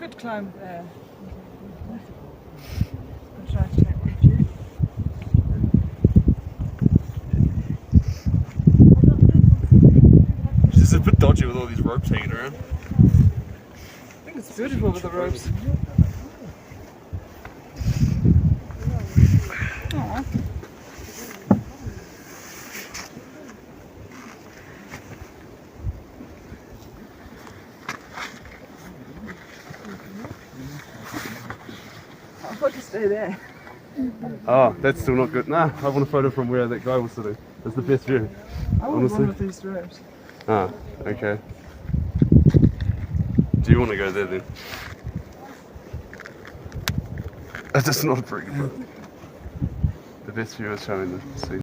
could climb there. I'll try to take one of you. This is a bit dodgy with all these ropes hanging around. I think it's beautiful with the ropes. Aww. I've got to stay there. Oh, that's still not good. Nah, I want a photo from where that guy was sitting. That's the best view. I want Honestly. one of these ropes. Ah, okay. Do you want to go there then? That's not very good. The best view is showing the sea.